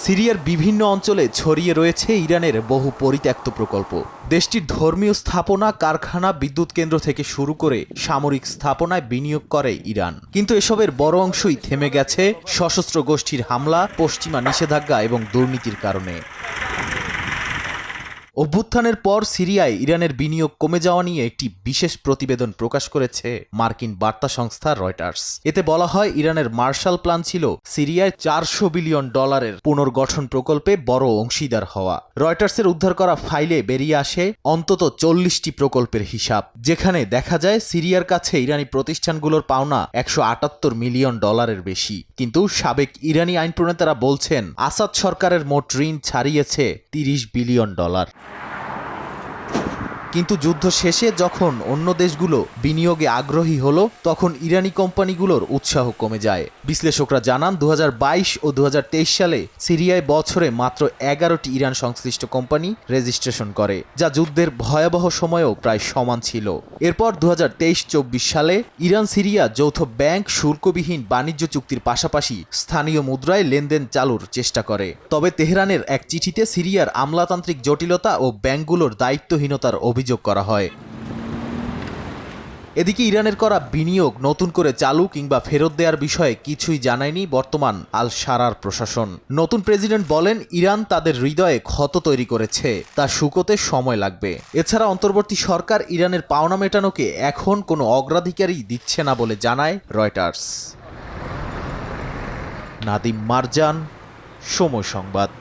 সিরিয়ার বিভিন্ন অঞ্চলে ছড়িয়ে রয়েছে ইরানের বহু পরিত্যক্ত প্রকল্প। দেশটির ধর্মীয় স্থাপনা, কারখানা, বিদ্যুৎ কেন্দ্র থেকে শুরু করে সামরিক স্থাপনায় বিনিয়োগ করে ইরান। কিন্তু এসবের বড় অংশই থেমে গেছে সশস্ত্র গোষ্ঠীর হামলা, পশ্চিমা নিষেধাজ্ঞা এবং দুর্নীতির কারণে। অভ্যুত্থানের পর সিরিয়ায় ইরানের বিনিয়োগ কমে যাওয়া নিয়ে একটি বিশেষ প্রতিবেদন প্রকাশ করেছে মার্কিন বার্তা সংস্থা রয়টার্স। এতে বলা হয়, ইরানের মার্শাল প্ল্যান ছিল সিরিয়ায় $400 বিলিয়ন পুনর্গঠন প্রকল্পে বড় অংশীদার হওয়া। রয়টার্সের উদ্ধার করা ফাইলে বেরিয়ে আসে অন্তত 40টি প্রকল্পের হিসাব, যেখানে দেখা যায় সিরিয়ার কাছে ইরানি প্রতিষ্ঠানগুলোর পাওনা $178 মিলিয়ন বেশি। কিন্তু সাবেক ইরানি আইন প্রণেতারা বলছেন, আসাদ সরকারের মোট ঋণ ছাড়িয়েছে $30 বিলিয়ন। কিন্তু যুদ্ধ শেষে যখন অন্য দেশগুলো বিনিয়োগে আগ্রহী হলো, তখন ইরানি কোম্পানিগুলোর উৎসাহ কমে যায়। বিশ্লেষকরা জানান, 2022 ও 2023 সালে সিরিয়ায় বছরে মাত্র 11টি ইরান সংশ্লিষ্ট কোম্পানি রেজিস্ট্রেশন করে, যা যুদ্ধের ভয়াবহ সময়েও প্রায় সমান ছিল। এরপর 2023-24 সালে ইরান সিরিয়া যৌথ ব্যাংক শুল্কবিহীন বাণিজ্য চুক্তির পাশাপাশি স্থানীয় মুদ্রায় লেনদেন চালুর চেষ্টা করে। তবে তেহরানের এক চিঠিতে সিরিয়ার আমলাতান্ত্রিক জটিলতা ও ব্যাংকগুলোর দায়িত্বহীনতার অভিযোগ করা হয়। এদিকে ইরানের করা বিনিয়োগ নতুন করে চালু কিংবা ফেরত দেওয়ার বিষয়ে কিছুই জানায়নি বর্তমান আল শারার প্রশাসন। নতুন প্রেসিডেন্ট বলেন, ইরান তাদের হৃদয়ে ক্ষত তৈরি করেছে, তা শুকোতে সময় লাগবে। এছাড়া অন্তর্বর্তী সরকার ইরানের পাওনা মেটানোকে এখন কোনো অগ্রাধিকারই দিচ্ছে না বলে জানায় রয়টার্স। নাদিম মারজান, সময় সংবাদ।